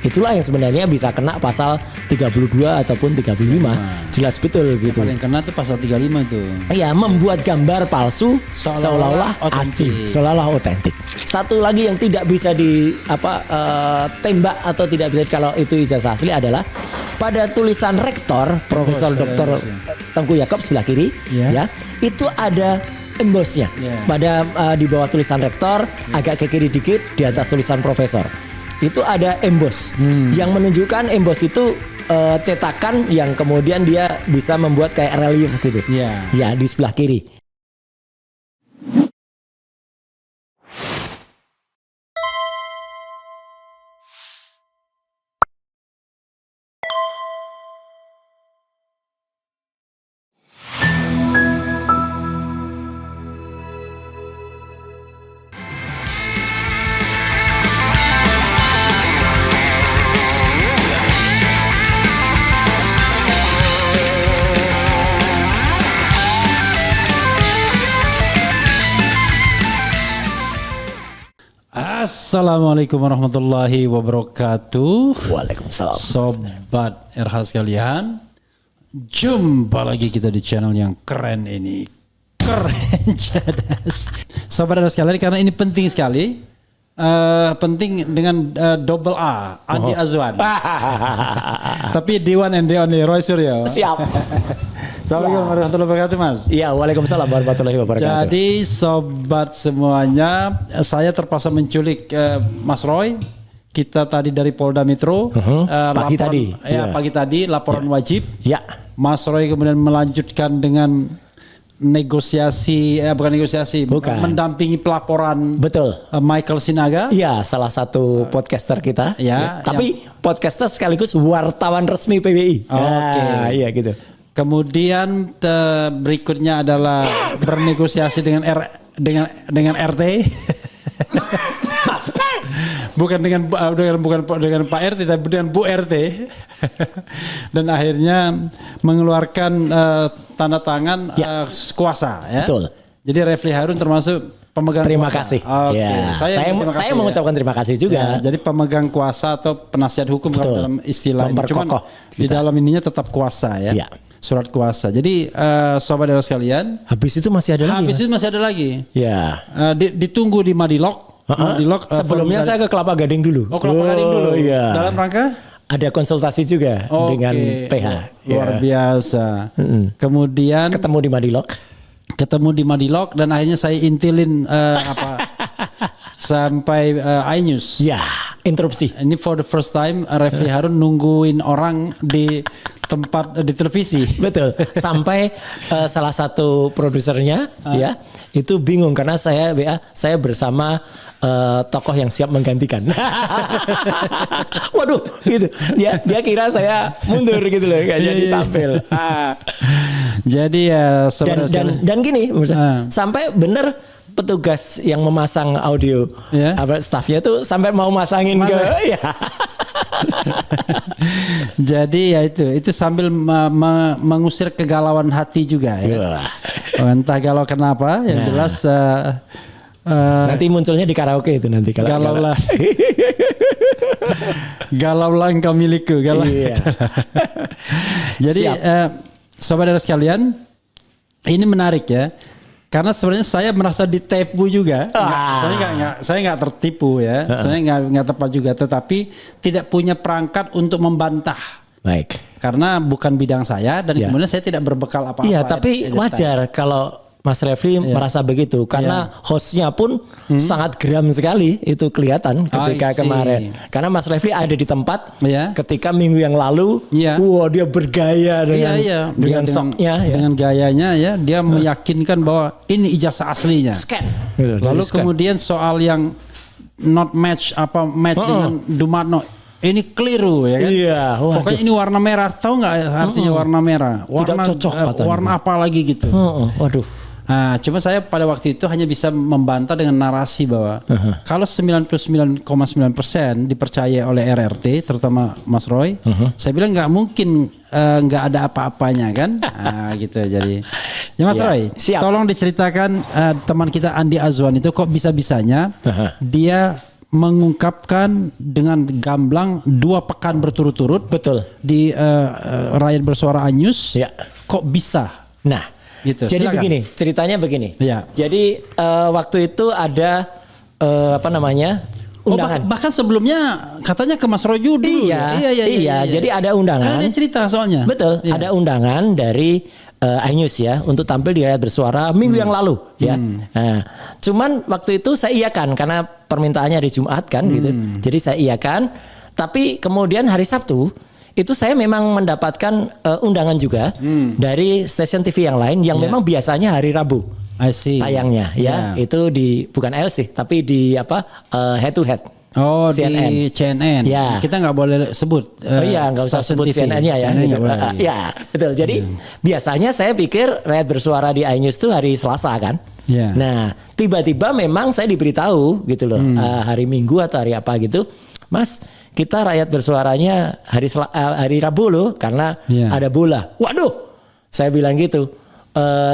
itulah yang sebenarnya bisa kena pasal 32 ataupun 35. Jelas betul gitu. Paling kena tuh pasal 35 itu. Iya, membuat gambar palsu seolah-olah asli, seolah-olah otentik. Satu lagi yang tidak bisa tembak atau tidak bisa kalau itu ijazah asli adalah pada tulisan rektor Profesor Dr. Tengku Yaakob sebelah kiri ya, itu ada embossnya pada di bawah tulisan rektor, agak ke kiri dikit di atas tulisan profesor. Itu ada emboss yang menunjukkan emboss itu cetakan yang kemudian dia bisa membuat kayak relief gitu. Ya, di sebelah kiri. Assalamualaikum warahmatullahi wabarakatuh. Waalaikumsalam. Sobat RH sekalian, jumpa lagi kita di channel yang keren ini. Keren cerdas. Sobat RH sekalian, karena ini penting sekali. Penting dengan double A, Andi Azwan. Tapi the one and the only Roy Suryo. Siap. Assalamualaikum warahmatullahi wabarakatuh, Mas. Iya, waalaikumsalam warahmatullahi wabarakatuh. Jadi sobat semuanya, saya terpaksa menculik Mas Roy. Kita tadi dari Polda Metro. Pagi tadi. Ya, pagi tadi laporan wajib. Ya. Mas Roy kemudian melanjutkan dengan mendampingi pelaporan. Betul. Michael Sinaga. Iya, salah satu podcaster kita. Ya, tapi podcaster sekaligus wartawan resmi PBI. Oke. Iya gitu. Kemudian berikutnya adalah bernegosiasi dengan RT. bukan dengan Pak RT, tapi dengan Bu RT. Dan akhirnya mengeluarkan tanda tangan kuasa ya. Betul. Jadi Refli Harun termasuk pemegang terima kuasa. kasih. Oke. Ya. Saya mengucapkan terima kasih Ya, juga. jadi pemegang kuasa atau penasihat hukum dalam istilah ini. Cuman di dalam ininya tetap kuasa ya. Surat kuasa. Jadi sobat daerah sekalian, habis itu masih ada lagi. Habis itu masih ada lagi. Ya. Ditunggu di Madilog. Sebelumnya saya ke Kelapa Gading dulu. Oh, Kelapa Gading dulu. Iya. Dalam rangka ada konsultasi juga dengan PH. Luar biasa. Kemudian ketemu di Madilog dan akhirnya saya intilin sampai iNews. Ya, interupsi. Ini for the first time Refli Harun nungguin orang di tempat di televisi. Betul. Sampai salah satu produsernya ya itu bingung karena saya bersama tokoh yang siap menggantikan. Waduh, gitu. Dia kira saya mundur gitu loh, gak jadi tampil. Jadi ya dan gini, sampai bener petugas yang memasang audio staffnya tuh sampai mau masangin ke Jadi ya itu sambil mengusir kegalauan hati juga ya. Entah galau kenapa, yang jelas nanti munculnya di karaoke itu nanti kalau galaulah. Galaulah engkau milikku, galau. Jadi sobat daerah sekalian, ini menarik ya. Karena sebenarnya saya merasa ditipu juga. Saya nggak tertipu ya. Saya nggak tepat juga. Tetapi tidak punya perangkat untuk membantah. Baik. Karena bukan bidang saya dan kemudian saya tidak berbekal apa-apa. Iya, tapi wajar kalau Mas Refli merasa begitu karena hostnya pun sangat geram sekali, itu kelihatan ketika kemarin. Karena Mas Refli ada di tempat ketika minggu yang lalu, dia bergaya dengan soknya, dengan gayanya ya, dia meyakinkan bahwa ini ijazah aslinya. Scan. Lalu kemudian soal yang not match dengan Dumatno. Ini keliru ya kan? Iya, pokoknya ini warna merah. Tahu nggak artinya warna merah? Warna tidak cocok warna apa lagi gitu? Waduh. Nah, cuma saya pada waktu itu hanya bisa membantah dengan narasi bahwa kalau 99,9% dipercaya oleh RRT, terutama Mas Roy, saya bilang nggak mungkin nggak ada apa-apanya kan? Gitu jadi. Ya Mas Roy, tolong diceritakan teman kita Andi Azwan itu kok bisa-bisanya dia mengungkapkan dengan gamblang 2 pekan berturut-turut. Betul. Di Rakyat Bersuara Anyus. Ya. Kok bisa? Nah, Gitu, jadi silakan. begini, ceritanya begini. Ya. Jadi waktu itu ada undangan. Bahkan sebelumnya katanya ke Mas Roy dulu. Iya. Jadi ada undangan. Karena dia cerita soalnya. Betul, Iya. ada undangan dari iNews ya untuk tampil di Rakyat Bersuara minggu yang lalu ya. Nah, cuman waktu itu saya iakan karena permintaannya hari Jumat kan gitu. Jadi saya iakan. Tapi kemudian hari Sabtu itu saya memang mendapatkan undangan juga dari stasiun TV yang lain yang memang biasanya hari Rabu I see. tayangnya ya. Itu di bukan L sih tapi di head to head. Oh CNN. di CNN. Ya. Kita nggak boleh sebut. Oh iya, nggak usah stasiun sebut TV. CNN-nya ya. CNN Gitu. nggak boleh. Ya, betul. Jadi biasanya saya pikir Rakyat Bersuara di iNews itu hari Selasa kan. Ya. Nah, tiba-tiba memang saya diberitahu gitu loh, hari Minggu atau hari apa gitu, Mas, kita Rakyat Bersuaranya hari Rabu loh, karena ada bola. Waduh, saya bilang gitu.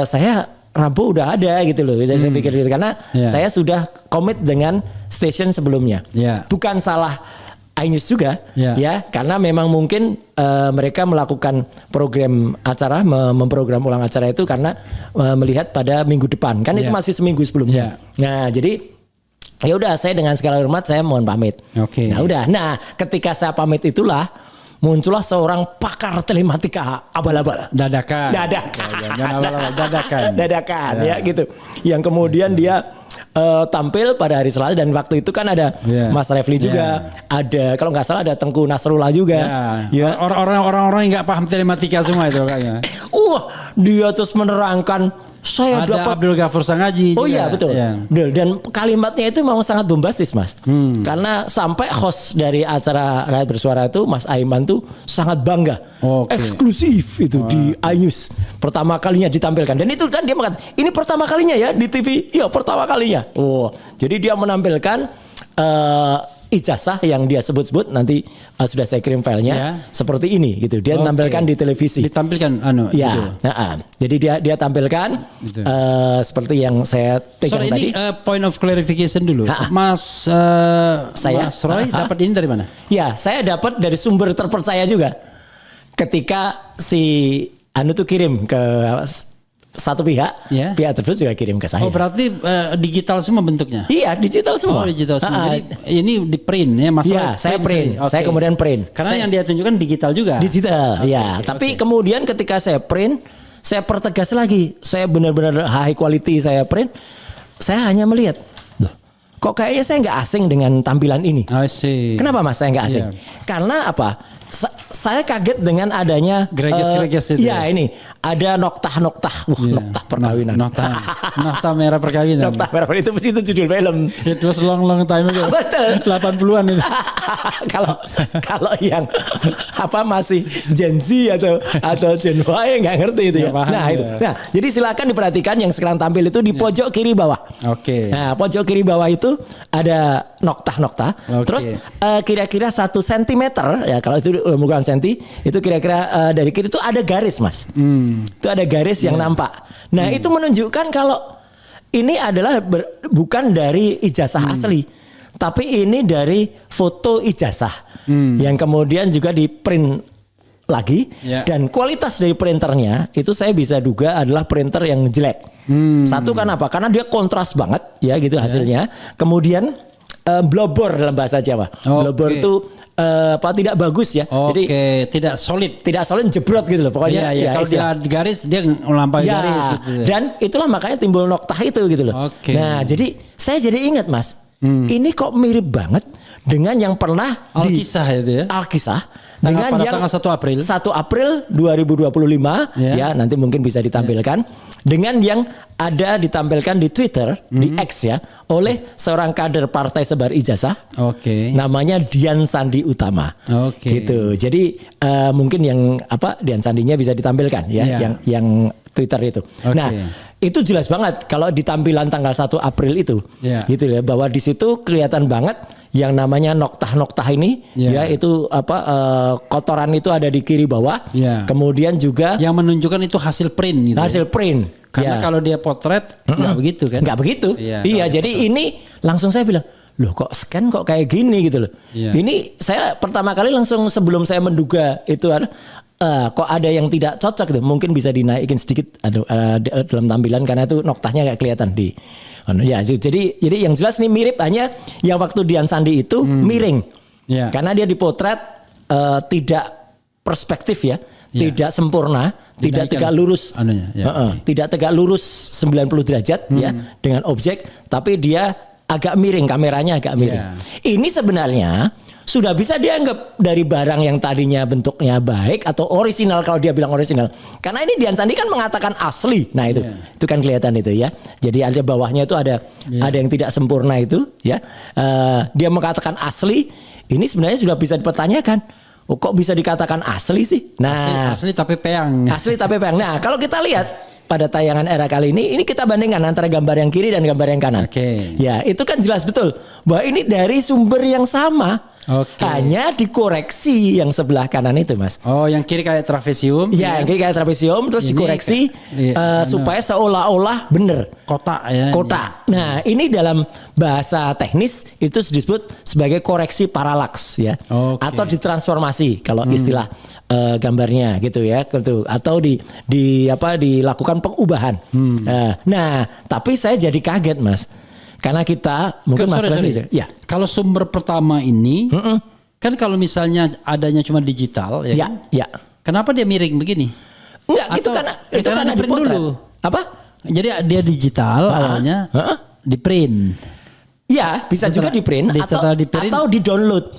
Saya Rabu udah ada gitu loh. Saya pikir gitu karena saya sudah komit dengan station sebelumnya. Bukan salah iNews juga ya karena memang mungkin mereka melakukan program acara memprogram ulang acara itu karena melihat pada minggu depan kan itu masih seminggu sebelumnya. Nah, jadi ya udah saya dengan segala hormat saya mohon pamit. Nah, udah. Nah, ketika saya pamit itulah muncullah seorang pakar telematika abal-abal. Dadakan ya gitu. Yang kemudian dia tampil pada hari Selasa dan waktu itu kan ada Mas Refli juga, ada kalau nggak salah ada Tengku Nasrullah juga. Orang-orang yang nggak paham telematika semua itu kayaknya. Dia terus menerangkan saya ada dapat Abdul Ghafur Sangaji juga. Oh iya betul. Dan kalimatnya itu memang sangat bombastis Mas. Karena sampai host dari acara Rakyat Bersuara itu Mas Aiman tuh sangat bangga. Eksklusif itu di iNews. Pertama kalinya ditampilkan. Dan itu kan dia mengatakan ini pertama kalinya ya di TV. Iya pertama kalinya. Jadi dia menampilkan ijazah yang dia sebut-sebut nanti sudah saya kirim filenya seperti ini gitu. Dia menampilkan di televisi. Ditampilkan jadi dia tampilkan seperti yang saya pegang tadi. Ini point of clarification dulu. Mas Roy dapat ini dari mana? Ya, saya dapat dari sumber terpercaya juga. Ketika si tuh kirim ke satu pihak, pihak tersebut juga kirim ke saya. Oh berarti digital semua bentuknya? Iya digital semua. Oh digital semua. Jadi ini di print ya Mas? Iya saya print. Saya kemudian print. Karena yang dia tunjukkan digital juga. Digital, Tapi kemudian ketika saya print, saya pertegas lagi. Saya benar-benar high quality saya print. Saya hanya melihat, kok kayaknya saya nggak asing dengan tampilan ini. I see. Kenapa Mas saya nggak asing? Karena apa? Saya kaget dengan adanya greges-greges itu. Ya ini ada noktah-noktah. Noktah perkawinan. Noktah merah perkawinan. Noktah merah itu mesti itu judul film. It was long time ago. Betul. 80-an itu. Kalau yang masih Gen Z atau Gen Y nggak ngerti itu ya. Nah, jadi silakan diperhatikan yang sekarang tampil itu di pojok kiri bawah. Nah, pojok kiri bawah itu ada noktah-noktah. Terus kira-kira 1 sentimeter ya kalau itu bukan senti itu kira-kira dari kiri itu ada garis Mas. Itu ada garis yang nampak. Nah itu menunjukkan kalau ini adalah bukan dari ijazah asli, tapi ini dari foto ijazah yang kemudian juga di print lagi dan kualitas dari printernya itu saya bisa duga adalah printer yang jelek. Satu kan apa? Karena dia kontras banget ya gitu hasilnya. Kemudian blobor dalam bahasa Jawa. Blobor itu tidak bagus ya. Jadi tidak solid. Tidak solid jebrot gitu loh pokoknya. Kalau dia garis dia melampaui garis gitu. Dan itulah makanya timbul noktah itu gitu loh. Nah, jadi saya jadi ingat Mas. Ini kok mirip banget dengan yang pernah Alkisah itu ya. Alkisah dengan yang tanggal 1 April 2025 ya nanti mungkin bisa ditampilkan dengan yang ada ditampilkan di Twitter di X ya oleh seorang kader Partai Sebar Ijazah namanya Dian Sandi Utama gitu. Jadi mungkin yang Dian Sandinya bisa ditampilkan ya yang Twitter itu. Nah, itu jelas banget kalau di tampilan tanggal 1 April itu. Gitu ya, bahwa di situ kelihatan banget yang namanya noktah-noktah ini ya itu kotoran itu ada di kiri bawah. Kemudian juga yang menunjukkan itu hasil print gitu. Hasil print. Karena kalau dia potret nggak begitu kan? Nggak begitu. Iya, jadi ini langsung saya bilang, loh kok scan kok kayak gini gitu loh. Ini saya pertama kali langsung sebelum saya menduga itu ada kok ada yang tidak cocok gitu. Mungkin bisa dinaikin sedikit dalam tampilan karena itu noktahnya nggak kelihatan di. Ya, jadi yang jelas nih mirip, hanya yang waktu Dian Sandi itu miring. Karena dia dipotret tidak perspektif ya, tidak sempurna, tidak tegak lurus. Tidak tegak lurus 90 derajat ya dengan objek, tapi dia agak miring, kameranya agak miring. Ini sebenarnya sudah bisa dianggap dari barang yang tadinya bentuknya baik atau orisinal kalau dia bilang orisinal. Karena ini Dian Sandi kan mengatakan asli. Nah itu kan kelihatan itu ya. Jadi ada bawahnya itu ada yang tidak sempurna itu ya. Dia mengatakan asli. Ini sebenarnya sudah bisa dipertanyakan. Oh, kok bisa dikatakan asli sih? Nah, asli tapi peang. Asli tapi peang. Nah, kalau kita lihat pada tayangan era kali ini kita bandingkan antara gambar yang kiri dan gambar yang kanan. Ya, itu kan jelas betul bahwa ini dari sumber yang sama. Hanya dikoreksi yang sebelah kanan itu, Mas. Oh, yang kiri kayak trapesium. Ya, yang kiri kayak trapesium terus dikoreksi supaya seolah-olah benar. Kotak ya. Kotak. Nah, ini dalam bahasa teknis itu disebut sebagai koreksi paralaks ya. Atau ditransformasi kalau istilah gambarnya gitu ya, atau dilakukan pengubahan. Nah, tapi saya jadi kaget, Mas. Karena kita mungkin ya. Kalau sumber pertama ini kan kalau misalnya adanya cuma digital ya. Ya. Kenapa dia miring begini? Enggak, itu karena dipotret dulu. Apa? Jadi dia digital awalnya di print. Ya, bisa juga di print atau di download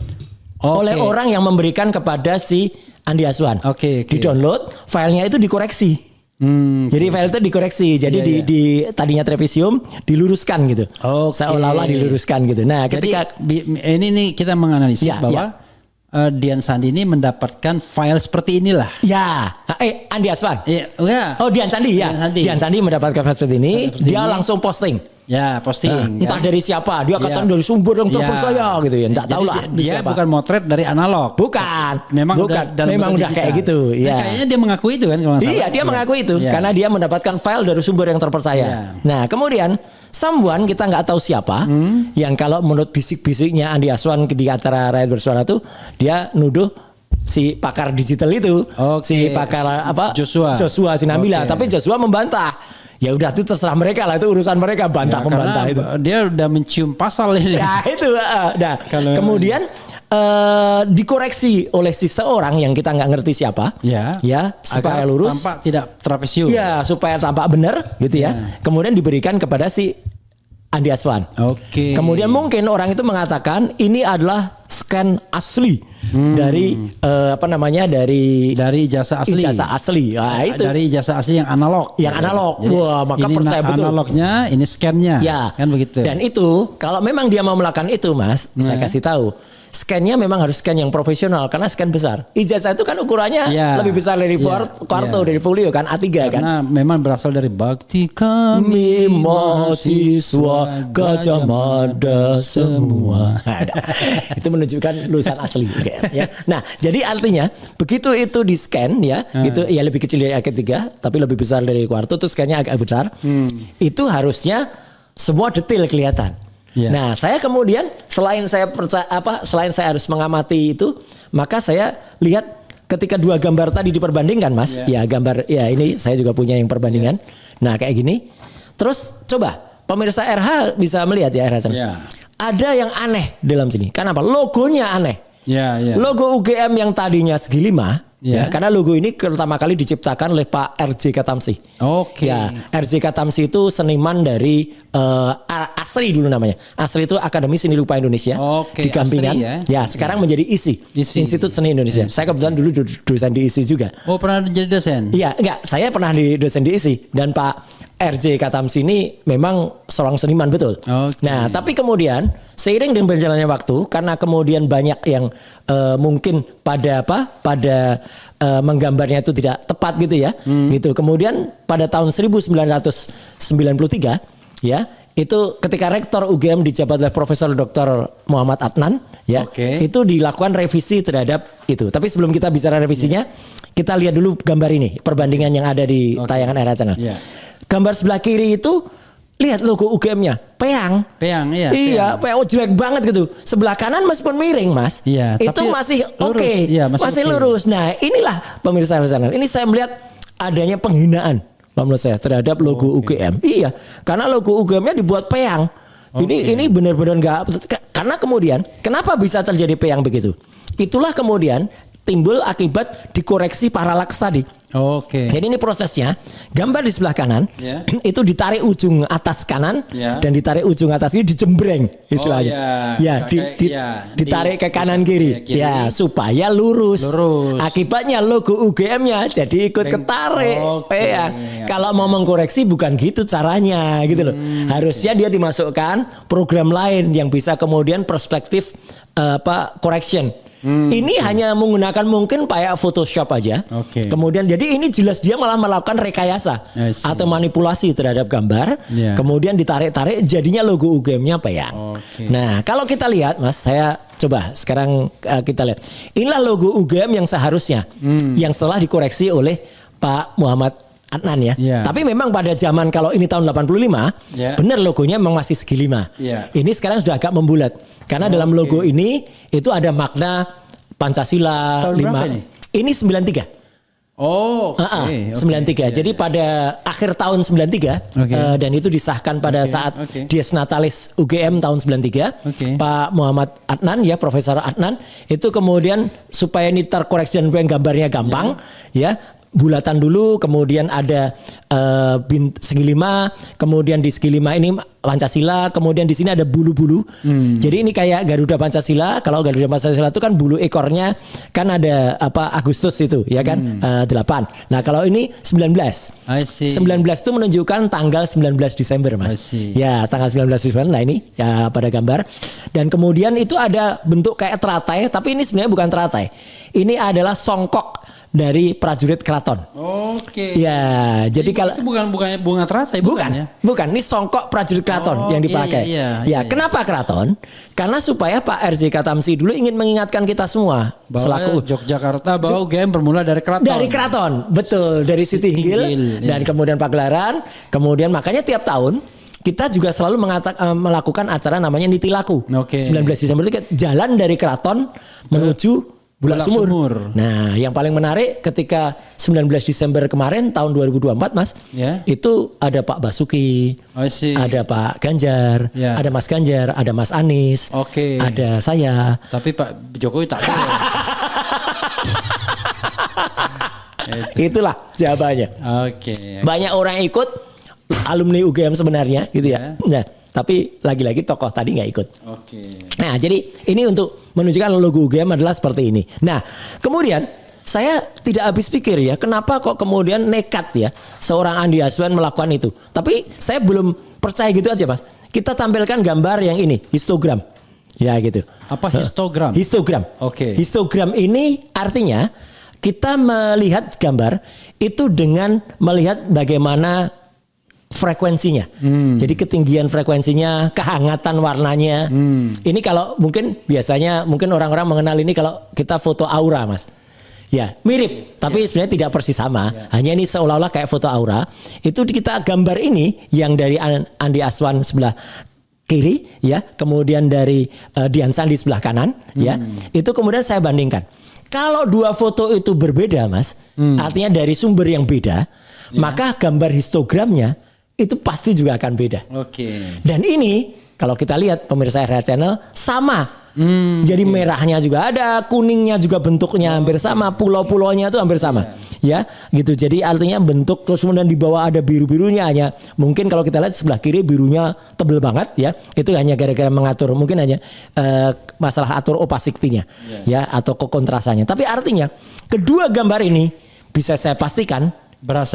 oleh orang yang memberikan kepada si Andi Aswan. Di download, filenya itu dikoreksi. Jadi file itu dikoreksi. Jadi di tadinya trapesium diluruskan gitu. Seolah-olah diluruskan gitu. Nah, ketika ini nih kita menganalisis bahwa Dian Sandi ini mendapatkan file seperti inilah. Ya, Andi Aswan. Oh, Dian Sandi ya. Dian Sandi mendapatkan file seperti ini, dia langsung posting. Ya, posting. Entah dari siapa, dia katakan dari sumber yang terpercaya gitu ya. Enggak tahu lah. Dia bukan motret dari analog. Bukan. Memang udah kayak gitu. Ya. Kayaknya dia mengakui itu kan kalau nggak salah. Iya, dia mengakui itu karena dia mendapatkan file dari sumber yang terpercaya. Nah, kemudian someone kita nggak tahu siapa yang kalau menurut bisik-bisiknya Andi Aswan di acara Rakyat Bersuara tuh dia nuduh si pakar digital itu, si pakar Joshua Sinambila, tapi Joshua membantah. Ya udah itu terserah mereka lah, itu urusan mereka membantah itu. Dia udah mencium pasal ini. Ya itu. Nah, kemudian dikoreksi oleh seseorang yang kita nggak ngerti siapa. Ya supaya lurus. Tampak tidak trapesium. Ya supaya tampak benar gitu ya. Kemudian diberikan kepada si Andi Aswan. Kemudian mungkin orang itu mengatakan ini adalah scan asli dari dari ijazah asli. Nah, itu. Dari ijazah asli yang analog. Jadi, wah, maka percaya betul. Analognya, ini scan-nya. Ya. Kan begitu. Dan itu kalau memang dia mau melakukan itu, Mas, saya kasih tahu. Scan-nya memang harus scan yang profesional karena scan besar. Ijazah itu kan ukurannya lebih besar dari quarto dari folio kan A3 kan. Karena memang berasal dari bakti kami mahasiswa Gajah Mada semua. Itu menunjukkan lulusan asli ya. Nah, jadi artinya begitu itu di scan ya, itu ya lebih kecil dari A3 tapi lebih besar dari quarto, tuh scan-nya agak besar. Itu harusnya semua detail kelihatan. Nah, saya kemudian selain saya harus mengamati itu, maka saya lihat ketika dua gambar tadi diperbandingkan, Mas. Gambar ini saya juga punya yang perbandingan. Nah, kayak gini. Terus coba pemirsa RH bisa melihat ya RH. Ada yang aneh dalam sini. Kenapa? Logonya aneh. Logo UGM yang tadinya segi 5 karena logo ini pertama kali diciptakan oleh Pak RJ Katamsi. RJ Katamsi itu seniman dari ASRI dulu namanya. ASRI itu Akademi Seni Rupa Indonesia di Gampingan. Sekarang menjadi ISI, Institut Seni Indonesia. Saya kebetulan dulu dosen di ISI juga. Oh, pernah jadi dosen? Iya, enggak. Saya pernah di dosen di ISI dan Pak RJ Katamsi ini memang seorang seniman betul. Nah, tapi kemudian seiring dengan berjalannya waktu, karena kemudian banyak yang mungkin pada menggambarnya itu tidak tepat gitu ya. Gitu. Kemudian pada tahun 1993 ya, itu ketika rektor UGM dijabat oleh Profesor Dr. Muhammad Adnan ya, itu dilakukan revisi terhadap itu. Tapi sebelum kita bicara revisinya, kita lihat dulu gambar ini, perbandingan yang ada di tayangan era channel. Gambar sebelah kiri itu lihat logo UGM-nya, peyang. Peyang, iya. Iya, peyang jelek banget gitu. Sebelah kanan meskipun miring, Mas. Iya, itu tapi masih lurus. oke. Iya, masih oke. lurus. Nah, inilah pemirsa channel. Ini saya melihat adanya penghinaan menurut saya terhadap logo UGM. Iya, karena logo UGM-nya dibuat peyang. Ini benar-benar enggak, karena kemudian kenapa bisa terjadi peyang begitu? Itulah kemudian timbul akibat dikoreksi paralaks tadi. Oke. Jadi ini prosesnya, gambar di sebelah kanan itu ditarik ujung atas kanan dan ditarik ujung atas ini dijembreng istilahnya. Ditarik ke kanan kiri. Ya, supaya lurus. Akibatnya logo UGM-nya jadi ikut ketarik. Ya. Kalau mau mengkoreksi bukan gitu caranya gitu loh. Harusnya dia dimasukkan program lain yang bisa kemudian perspektif correction. Ini hanya menggunakan mungkin kayak Photoshop aja. Kemudian jadi ini jelas dia malah melakukan rekayasa atau manipulasi terhadap gambar. Kemudian ditarik-tarik jadinya logo UGM-nya peyang. Nah, kalau kita lihat Mas, saya coba sekarang kita lihat. Inilah logo UGM yang seharusnya yang setelah dikoreksi oleh Pak Muhammad Adnan ya. Tapi memang pada zaman kalau ini tahun 85, benar logonya memang masih segi 5. Ini sekarang sudah agak membulat. Karena dalam logo ini itu ada makna Pancasila tahun 5. Ini 93. 93. Jadi pada akhir tahun 93 dan itu disahkan pada saat Dies Natalis UGM tahun 93. Pak Muhammad Adnan ya, Profesor Adnan itu kemudian supaya ini terkoreksi dan gambarnya gampang ya. Bulatan dulu, kemudian ada segi 5, kemudian di segi 5 ini Pancasila, kemudian di sini ada bulu-bulu. Jadi ini kayak Garuda Pancasila. Kalau Garuda Pancasila itu kan bulu ekornya kan ada Agustus itu ya kan 8. Nah kalau ini 19. 19 itu menunjukkan tanggal 19 Desember Mas. Ya tanggal 19 Desember. Nah ini ya pada gambar. Dan kemudian itu ada bentuk kayak teratai, tapi ini sebenarnya bukan teratai. Ini adalah songkok dari prajurit keraton. Ya, jadi kalau itu bukan bunga teratai bukan ya? Bukan, ini songkok prajurit keraton yang dipakai. Kenapa keraton? Karena supaya Pak RJ Katamsi dulu ingin mengingatkan kita semua bahwa Yogyakarta bahwa UGM bermula dari keraton. Dari keraton, betul, dari Sitinggil dan kemudian Pagelaran, kemudian makanya tiap tahun kita juga selalu melakukan acara namanya Nitilaku. 19 Desember itu jalan dari keraton menuju Bulak Sumur. Nah, yang paling menarik ketika 19 Desember kemarin tahun 2024 Mas, itu ada Pak Basuki, ada Pak Ganjar, ada Mas Ganjar, ada Mas Anies, ada saya. Tapi Pak Jokowi tak ada. Itulah jawabannya. Banyak orang ikut alumni UGM sebenarnya gitu ya. Nah, tapi lagi-lagi tokoh tadi nggak ikut. Nah, jadi ini untuk menunjukkan logo UGM adalah seperti ini. Nah, kemudian saya tidak habis pikir ya, kenapa kok kemudian nekat ya seorang Andi Aswan melakukan itu. Tapi saya belum percaya gitu aja Mas. Kita tampilkan gambar yang ini, histogram. Ya gitu. Apa histogram? Histogram. Histogram ini artinya kita melihat gambar itu dengan melihat bagaimana frekuensinya. Jadi ketinggian frekuensinya, kehangatan warnanya. Ini kalau mungkin biasanya mungkin orang-orang mengenal ini kalau kita foto aura Mas. Ya mirip, tapi sebenarnya tidak persis sama. Hanya ini seolah-olah kayak foto aura. Itu kita gambar ini yang dari Andi Aswan sebelah kiri ya, kemudian dari Dian Sandi sebelah kanan ya. Itu kemudian saya bandingkan. Kalau dua foto itu berbeda Mas, artinya dari sumber yang beda, maka gambar histogramnya itu pasti juga akan beda. Dan ini kalau kita lihat pemirsa RH Channel sama. Jadi merahnya juga ada, kuningnya juga bentuknya hampir sama, pulau-pulaunya itu hampir sama. Ya, gitu. Jadi artinya bentuk terus kemudian di bawah ada biru-birunya hanya mungkin kalau kita lihat sebelah kiri birunya tebel banget ya. Itu hanya gara-gara mengatur mungkin hanya masalah atur opacity-nya ya atau kekontrasannya. Tapi artinya kedua gambar ini bisa saya pastikan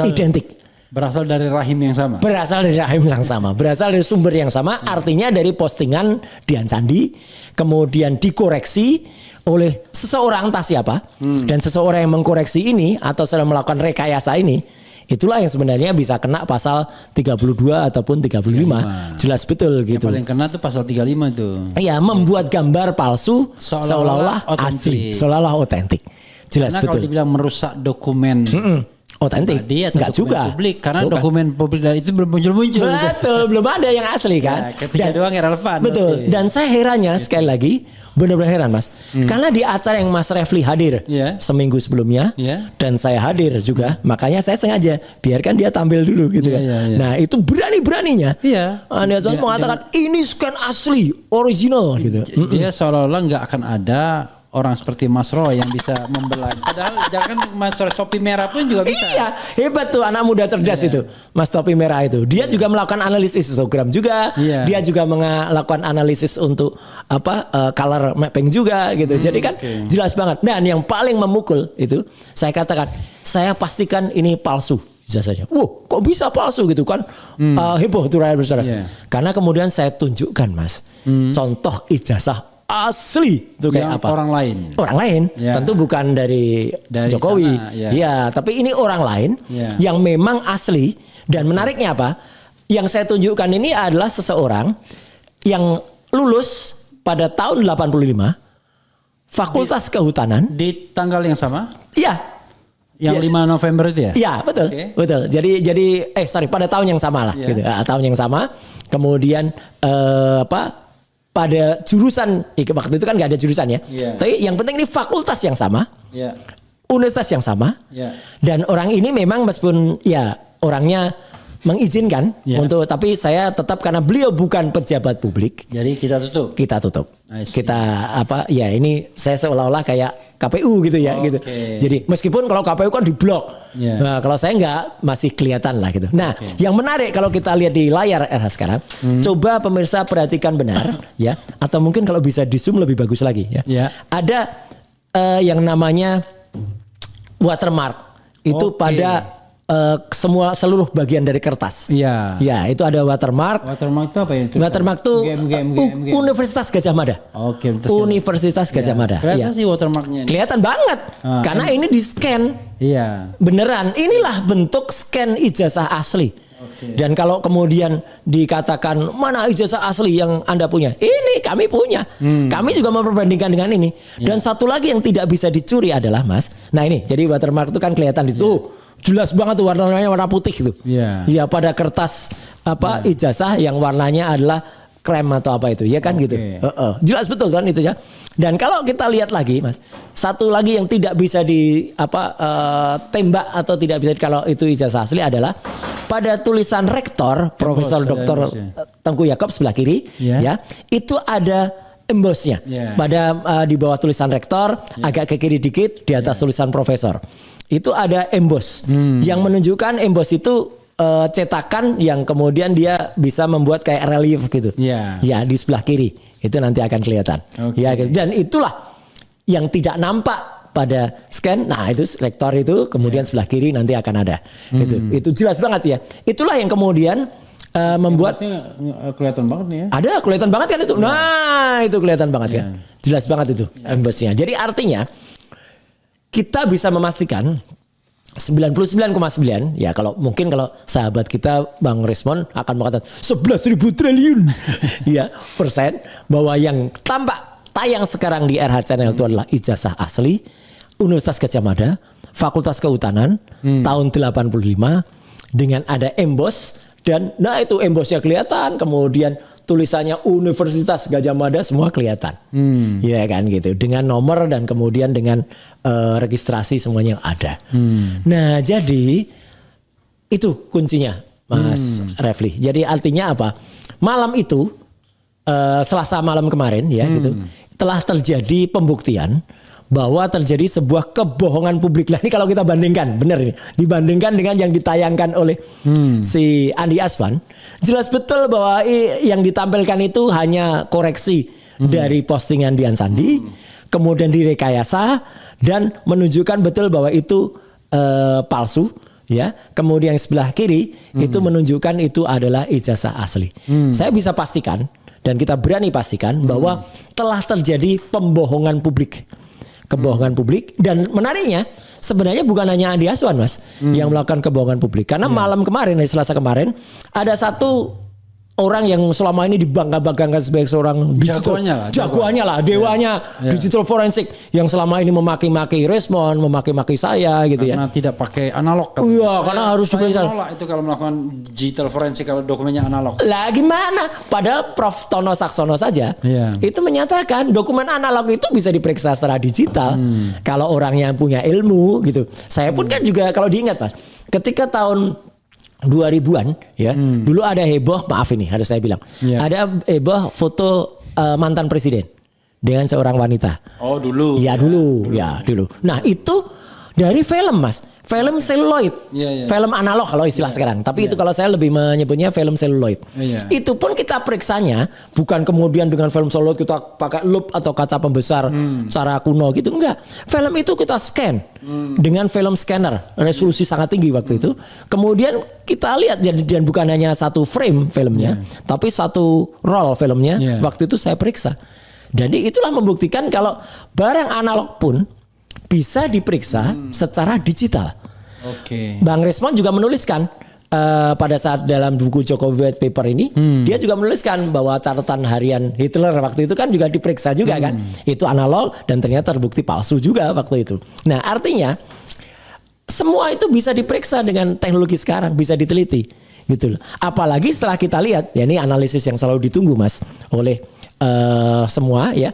identik. Berasal dari rahim yang sama. Berasal dari rahim yang sama. Berasal dari sumber yang sama. Artinya dari postingan Dian Sandi. Kemudian dikoreksi oleh seseorang entah siapa. Dan seseorang yang mengkoreksi ini. Atau sedang melakukan rekayasa ini. Itulah yang sebenarnya bisa kena pasal 32 ataupun 35. Jelas betul gitu. Yang paling kena tuh pasal 35 tuh. Iya, membuat gambar palsu seolah-olah asli. Seolah-olah otentik. Jelas karena betul. Kalau dibilang merusak dokumen. otentik. Enggak juga. Publik, karena Bukan. dokumen publik itu belum muncul-muncul. Betul, belum ada yang asli kan. Ya, ketiga doang yang relevan. Betul. Berarti. Dan saya herannya sekali lagi, benar-benar heran Mas. Karena di acara yang Mas Refli hadir seminggu sebelumnya dan saya hadir juga, makanya saya sengaja biarkan dia tampil dulu gitu kan. Nah, itu berani-beraninya. Andi Aswan mengatakan ini scan asli, original gitu. Dia seolah-olah nggak akan ada orang seperti Mas Roy yang bisa membelah. Padahal jangan Mas Roy topi merah pun juga bisa. Iya, hebat tuh anak muda cerdas itu, Mas topi merah itu. Dia juga melakukan analisis histogram juga. Dia juga melakukan analisis untuk color mapping juga gitu. Jadi kan jelas banget. Dan yang paling memukul itu saya katakan, saya pastikan ini palsu ijazahnya. Wow, kok bisa palsu gitu kan? Heboh tuh rakyat besar. Karena kemudian saya tunjukkan Mas, contoh ijazah asli itu kayak apa? Orang lain. Orang lain, tentu bukan dari Jokowi. Sana, tapi ini orang lain yang memang asli. Dan menariknya apa? Yang saya tunjukkan ini adalah seseorang yang lulus pada tahun 85 Fakultas Kehutanan di tanggal yang sama? Iya. Yang 5 November itu ya? Iya, betul. Betul. Jadi pada tahun yang sama lah gitu. Tahun yang sama. Kemudian pada jurusan, waktu itu kan nggak ada jurusan ya. Tapi yang penting ini fakultas yang sama, universitas yang sama, dan orang ini memang meskipun orangnya mengizinkan untuk, tapi saya tetap karena beliau bukan pejabat publik. Jadi kita tutup. Kita ini saya seolah-olah kayak KPU gitu ya gitu. Jadi meskipun kalau KPU kan diblok. Nah, kalau saya enggak masih kelihatan lah gitu. Nah, yang menarik kalau kita lihat di layar RH sekarang, coba pemirsa perhatikan benar ya, atau mungkin kalau bisa di zoom lebih bagus lagi ya. Ada yang namanya watermark. Itu pada seluruh bagian dari kertas. Ya, itu ada watermark. Watermark itu apa ya? Watermark itu Universitas Gadjah Mada. Universitas Gadjah Mada. Kelihatan sih watermarknya. Kelihatan banget. Karena ini di scan. Beneran. Inilah bentuk scan ijazah asli. Dan kalau kemudian dikatakan mana ijazah asli yang Anda punya? Ini kami punya. Kami juga memperbandingkan dengan ini. Dan satu lagi yang tidak bisa dicuri adalah Mas. Nah ini, jadi watermark itu kan kelihatan itu. Jelas banget tuh warnanya warna putih gitu. Ya pada kertas ijazah yang warnanya adalah krem atau apa itu, ya kan gitu. Jelas betul kan itu ya. Dan kalau kita lihat lagi Mas, satu lagi yang tidak bisa tembak atau tidak bisa kalau itu ijazah asli adalah pada tulisan rektor Profesor Dr. Tengku Yaakob sebelah kiri, itu ada embossnya. Pada di bawah tulisan rektor, agak ke kiri dikit, di atas tulisan profesor. Itu ada emboss yang menunjukkan emboss itu cetakan yang kemudian dia bisa membuat kayak relief gitu. Ya di sebelah kiri itu nanti akan kelihatan. Ya gitu. Dan itulah yang tidak nampak pada scan. Nah itu rektor itu kemudian sebelah kiri nanti akan ada. Itu jelas banget ya. Itulah yang kemudian membuat kelihatan banget nih ya. Ada kelihatan banget kan itu. Nah itu kelihatan banget ya. Jelas banget itu embossnya. Jadi artinya kita bisa memastikan 99,9 ya kalau sahabat kita Bang Resmon akan mengatakan 11.000 triliun ya persen bahwa yang tampak tayang sekarang di RH Channel itu adalah ijazah asli Universitas Gadjah Mada Fakultas Kehutanan tahun 85 dengan ada emboss dan nah itu embossnya kelihatan kemudian tulisannya Universitas Gadjah Mada semua kelihatan. Ya kan gitu. Dengan nomor dan kemudian dengan registrasi semuanya ada. Nah, jadi itu kuncinya Mas Refli. Jadi artinya apa? Malam itu Selasa malam kemarin ya gitu. Telah terjadi pembuktian bahwa terjadi sebuah kebohongan publik. Lah ini kalau kita bandingkan, benar ini. Dibandingkan dengan yang ditayangkan oleh si Andi Aswan, jelas betul bahwa yang ditampilkan itu hanya koreksi dari postingan Dian Sandi, kemudian direkayasa dan menunjukkan betul bahwa itu palsu. Ya, kemudian yang sebelah kiri itu menunjukkan itu adalah ijazah asli. Saya bisa pastikan dan kita berani pastikan bahwa telah terjadi pembohongan publik. Kebohongan publik dan menariknya sebenarnya bukan hanya Andi Aswan Mas yang melakukan kebohongan publik karena malam kemarin dari Selasa kemarin ada satu orang yang selama ini dibangga-banggakan sebagai seorang jagoannya lah, dewanya digital forensik yang selama ini memaki-maki Respond, memaki-maki saya gitu karena tidak pakai analog. Iya, karena harus saya menolak itu kalau melakukan digital forensik kalau dokumennya analog. Lah gimana? Padahal Prof. Tono Saksono saja itu menyatakan dokumen analog itu bisa diperiksa secara digital kalau orang yang punya ilmu gitu. Saya pun kan juga kalau diingat Mas, ketika tahun 2000-an ya, dulu ada heboh, maaf ini harus saya bilang, ada heboh foto mantan presiden dengan seorang wanita. Oh dulu. Ya dulu. Nah itu dari film Mas, film seluloid, film analog kalau istilah sekarang. Tapi itu kalau saya lebih menyebutnya film seluloid. Itu pun kita periksanya bukan kemudian dengan film seluloid kita pakai loop atau kaca pembesar cara kuno gitu, enggak. Film itu kita scan dengan film scanner, resolusi sangat tinggi waktu itu. Kemudian kita lihat dan bukan hanya satu frame filmnya, tapi satu roll filmnya. Waktu itu saya periksa. Jadi itulah membuktikan kalau barang analog pun bisa diperiksa secara digital. Bang Respond juga menuliskan pada saat dalam buku Jokowi White Paper ini, dia juga menuliskan bahwa catatan harian Hitler waktu itu kan juga diperiksa juga kan. Itu analog dan ternyata terbukti palsu juga waktu itu. Nah artinya semua itu bisa diperiksa dengan teknologi sekarang, bisa diteliti gitu loh. Apalagi setelah kita lihat, ya ini analisis yang selalu ditunggu Mas oleh semua ya,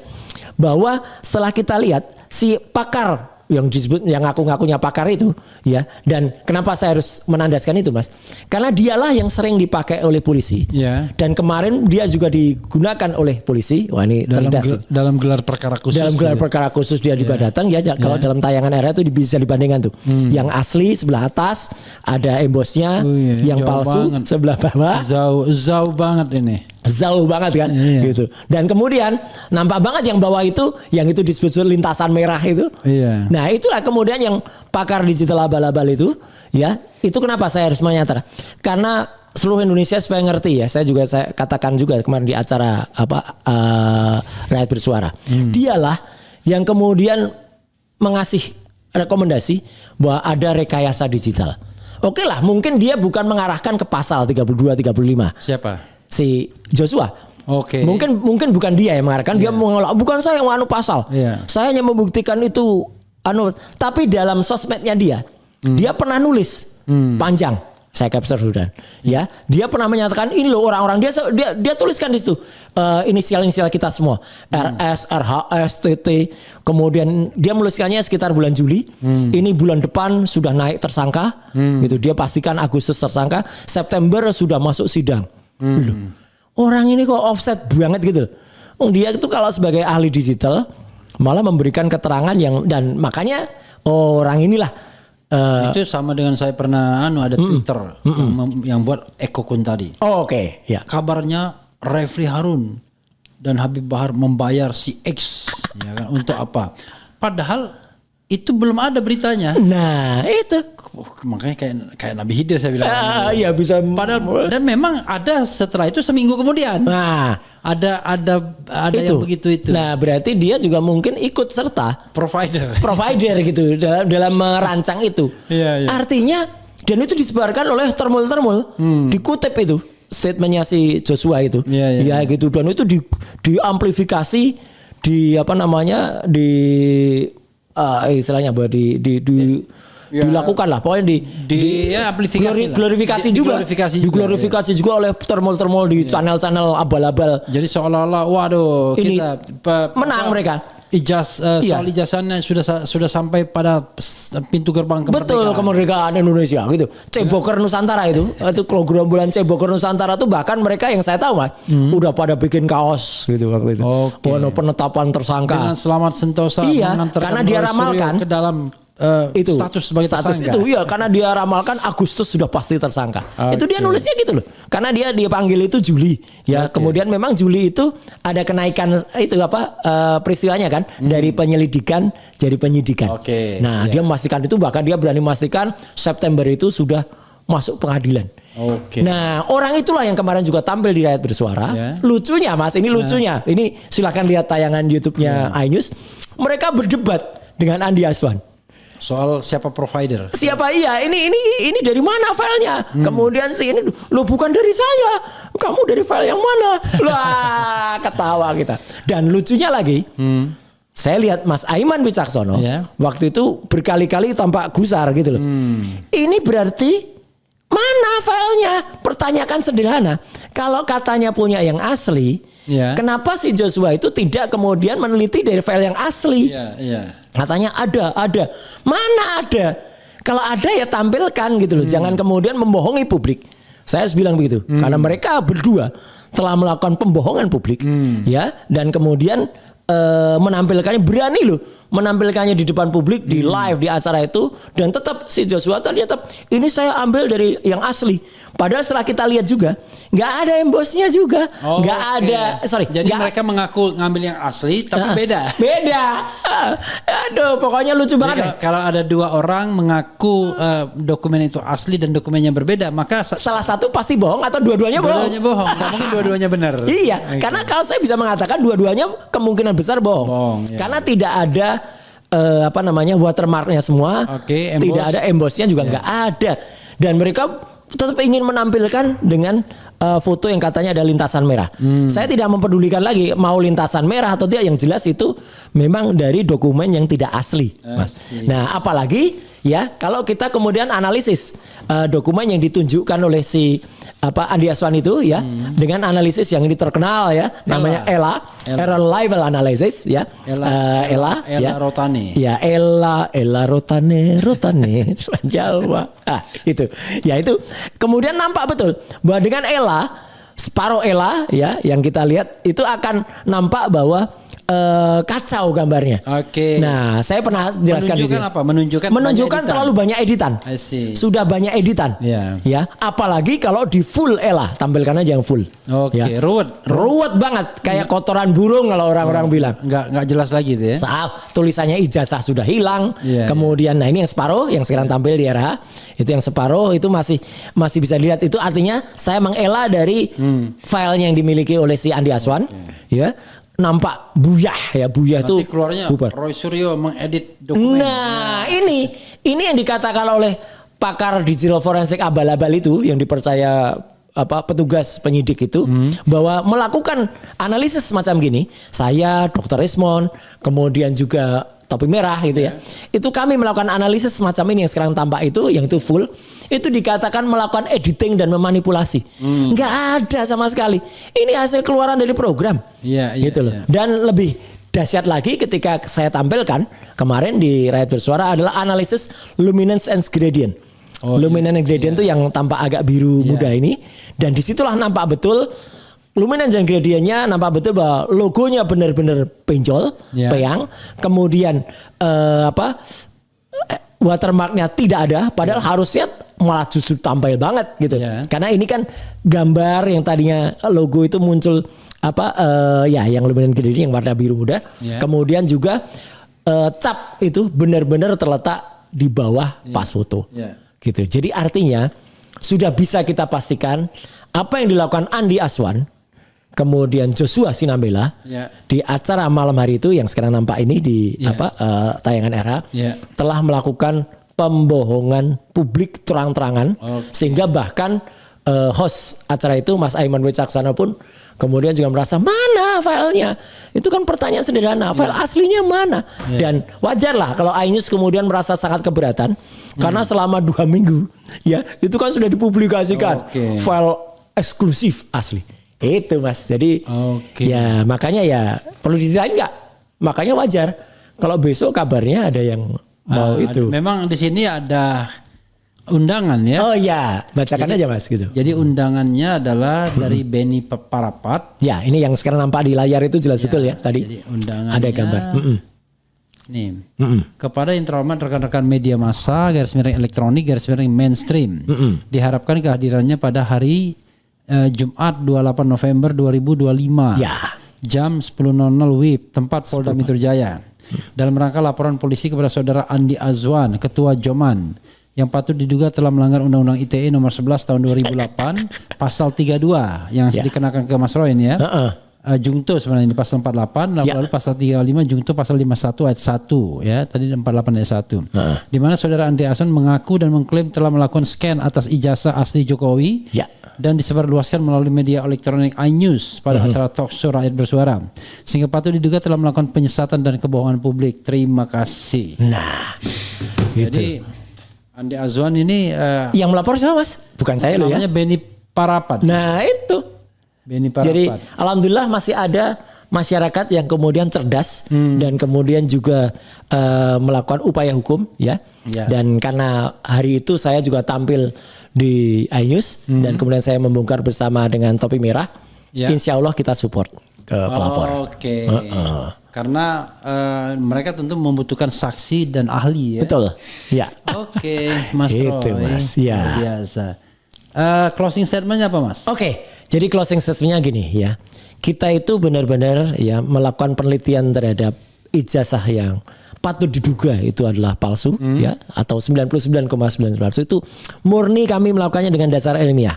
bahwa setelah kita lihat si pakar yang disebut yang ngaku-ngakunya pakar itu ya, dan kenapa saya harus menandaskan itu Mas, karena dialah yang sering dipakai oleh polisi dan kemarin dia juga digunakan oleh polisi. Wah ini cerdas dalam gelar perkara khusus, perkara khusus dia juga datang ya. Kalau dalam tayangan era itu bisa dibandingkan tuh yang asli sebelah atas ada embosnya, yang palsu banget sebelah bawah, jauh banget ini. Jauh banget kan gitu. Dan kemudian nampak banget yang bawah itu, yang itu disebut lintasan merah itu. Nah itulah kemudian yang pakar digital abal-abal itu ya, itu kenapa saya harus menyatakan, karena seluruh Indonesia supaya ngerti ya, saya katakan juga kemarin di acara Rakyat Bersuara, dialah yang kemudian mengasih rekomendasi bahwa ada rekayasa digital. Oke lah, mungkin dia bukan mengarahkan ke pasal 32-35. Siapa? Si Joshua. Mungkin bukan dia yang mengarahkan, dia mengolah, bukan saya yang pasal. Saya hanya membuktikan itu tapi dalam sosmednya dia pernah nulis panjang. Saya capture sudah. Ya, dia pernah menyatakan ini loh orang-orang, dia tuliskan di situ inisial-inisial kita semua. RS, RHS, TT. Kemudian dia menuliskannya sekitar bulan Juli. Ini bulan depan sudah naik tersangka. Gitu. Dia pastikan Agustus tersangka, September sudah masuk sidang. Orang ini kok offset banget gitu. Dia itu kalau sebagai ahli digital malah memberikan keterangan yang, dan makanya orang inilah itu sama dengan saya pernah ada Twitter yang buat Eko Kun tadi. Kabarnya Refli Harun dan Habib Bahar membayar si X ya kan, untuk apa? Padahal itu belum ada beritanya. Nah itu makanya kayak Nabi Hidir saya bilang. Iya bisa. Padahal dan memang ada setelah itu seminggu kemudian. Nah ada itu. Yang begitu itu. Nah berarti dia juga mungkin ikut serta provider gitu dalam merancang itu. Artinya dan itu disebarkan oleh termul dikutip itu statementnya si Joshua itu. Gitu, dan itu diamplifikasi istilahnya bahwa dilakukan lah, pokoknya glorifikasi juga oleh termol di channel-channel abal-abal. Jadi seolah-olah waduh ini kita menang mereka. Soal ijazahnya sudah sampai pada pintu gerbang kemerdekaan. Betul, kemerdekaan Indonesia gitu. Ceboker Nusantara itu gerombolan Ceboker Nusantara tuh bahkan mereka yang saya tahu Mas udah pada bikin kaos gitu waktu itu. Penetapan tersangka. Dengan Selamat Sentosa karena dia ramalkan ke dalam status sebagai tersangka. Itu karena dia ramalkan Agustus sudah pasti tersangka. Itu dia nulisnya gitu loh. Karena dia panggil itu Juli ya. Kemudian memang Juli itu ada kenaikan itu peristiwanya kan dari penyelidikan jadi penyidikan. Dia memastikan itu, bahkan dia berani memastikan September itu sudah masuk pengadilan. Nah orang itulah yang kemarin juga tampil di Rakyat Bersuara. Lucunya Mas, ini lucunya. Ini silakan lihat tayangan YouTube-nya iNews. Mereka berdebat dengan Andi Aswan. Soal siapa provider? Siapa iya? Ini dari mana filenya? Kemudian si ini, lo bukan dari saya. Kamu dari file yang mana? Wah, ketawa kita. Dan lucunya lagi, saya lihat Mas Aiman Wicaksono waktu itu berkali-kali tampak gusar gitu loh. Ini berarti mana filenya? Pertanyakan sederhana. Kalau katanya punya yang asli, kenapa si Joshua itu tidak kemudian meneliti dari file yang asli? Katanya ada. Mana ada? Kalau ada ya tampilkan gitu loh. Jangan kemudian membohongi publik. Saya harus bilang begitu. Karena mereka berdua telah melakukan pembohongan publik, ya, dan kemudian menampilkannya, berani loh menampilkannya di depan publik, di live, di acara itu, dan tetap si Joshua tadi tetap ini saya ambil dari yang asli. Padahal setelah kita lihat juga nggak ada embossnya juga, nggak ada. Jadi mereka mengaku ngambil yang asli tapi beda. Aduh, pokoknya lucu banget. Kalau ada dua orang mengaku dokumen itu asli dan dokumennya berbeda, maka salah satu pasti bohong atau dua-duanya bohong. Dua-duanya bohong, nggak mungkin dua-duanya benar. Iya, karena kalau saya bisa mengatakan dua-duanya kemungkinan besar bohong. Karena tidak ada watermarknya semua, tidak ada embossnya juga nggak ada, dan mereka tetap ingin menampilkan dengan foto yang katanya ada lintasan merah. Saya tidak mempedulikan lagi mau lintasan merah atau tidak, yang jelas itu memang dari dokumen yang tidak asli, Mas. Nah, apalagi ya kalau kita kemudian analisis dokumen yang ditunjukkan oleh si Andi Aswan itu ya, dengan analisis yang ini terkenal ya, namanya Error Level Analysis ya, Ella Rotane. Ya, Ella Rotane Jawa. Itu. Ya itu. Kemudian nampak betul bahwa dengan separuh Ella ya yang kita lihat itu akan nampak bahwa kacau gambarnya. Nah, saya pernah jelaskan di sini. Menunjukkan terlalu banyak editan. Sudah banyak editan. Ya, apalagi kalau di full Ella, tampilkan aja yang full. Ya. Ruwet banget, kayak kotoran burung kalau orang-orang bilang. Enggak jelas lagi itu ya. Tulisannya ijazah sudah hilang. Kemudian nah ini yang separuh yang sekarang tampil di RH, itu yang separuh itu masih bisa dilihat, itu artinya saya mengela dari filenya yang dimiliki oleh si Andi Aswan. Ya. Nampak buyah itu keluarnya bubar. Roy Suryo mengedit dokumen. Nah, ini yang dikatakan oleh pakar digital forensik abal-abal itu yang dipercaya petugas penyidik itu, bahwa melakukan analisis semacam gini, saya Dr. Ismon, kemudian juga Topi Merah gitu ya. Itu kami melakukan analisis semacam ini yang sekarang tampak itu, yang itu full, itu dikatakan melakukan editing dan memanipulasi. Nggak ada sama sekali. Ini hasil keluaran dari program. Gitu loh. Dan lebih dahsyat lagi ketika saya tampilkan kemarin di Rakyat Bersuara adalah analisis luminance and gradient. Luminance and gradient itu yang tampak agak biru muda ini, dan disitulah nampak betul luminance dan gradientnya, nampak betul bahwa logonya benar-benar penjol, peyang. Kemudian watermarknya tidak ada, padahal harusnya malah justru tampil banget gitu. Karena ini kan gambar yang tadinya logo itu muncul yang luminance gradient yang warna biru muda. Kemudian juga cap itu benar-benar terletak di bawah pas foto. Gitu. Jadi artinya sudah bisa kita pastikan apa yang dilakukan Andi Aswan, kemudian Joshua Sinambela di acara malam hari itu yang sekarang nampak ini di tayangan RH, telah melakukan pembohongan publik terang-terangan, sehingga bahkan host acara itu Mas Aiman Wicaksono pun kemudian juga merasa mana filenya, itu kan pertanyaan sederhana, file aslinya mana. Dan wajar lah kalau iNews kemudian merasa sangat keberatan, karena selama 2 minggu ya itu kan sudah dipublikasikan file eksklusif asli. Itu Mas. Jadi ya makanya ya perlu didesain nggak? Makanya wajar kalau besok kabarnya ada yang mau itu. Memang di sini ada undangan ya. Oh ya, bacakan aja Mas gitu. Jadi undangannya adalah dari Beni Parapat. Ya, ini yang sekarang nampak di layar itu jelas betul ya tadi. Jadi undangannya ada gambar. Nih, kepada yang terhormat rekan-rekan media massa _elektronik _mainstream, diharapkan kehadirannya pada hari Jumat 28 November 2025 jam 10.00 WIB, tempat Polda Metro Jaya, dalam rangka laporan polisi kepada saudara Andi Azwan, Ketua Joman, yang patut diduga telah melanggar Undang-Undang ITE nomor 11 tahun 2008 pasal 32 yang dikenakan ke Mas Roy ini ya. jungto sebenarnya di pasal 48, lalu pasal 35 jungto pasal 51 ayat 1 ya, tadi 48 ayat 1. Di mana saudara Andi Azwan mengaku dan mengklaim telah melakukan scan atas ijazah asli Jokowi dan disebarluaskan melalui media elektronik iNews pada acara talk show Rakyat Bersuara, sehingga patut diduga telah melakukan penyesatan dan kebohongan publik. Terima kasih. Nah, gitu. Jadi Andi Azwan ini yang melapor siapa, Mas? Bukan saya loh ya. Namanya Beni Parapat. Nah, itu. Beni Parapat. Jadi alhamdulillah masih ada masyarakat yang kemudian cerdas dan kemudian juga melakukan upaya hukum ya. Dan karena hari itu saya juga tampil di iNews dan kemudian saya membongkar bersama dengan Topi Merah. Insya Allah kita support ke pelapor. Oke. Karena mereka tentu membutuhkan saksi dan ahli ya. Betul. Ya. Oke, Mas Itu, Roy. Mas. Ya. Luar biasa. Closing statementnya apa, Mas? Oke. Jadi closing statementnya gini ya, kita itu benar-benar ya melakukan penelitian terhadap ijazah yang patut diduga itu adalah palsu ya, atau 99,9% palsu, itu murni kami melakukannya dengan dasar ilmiah.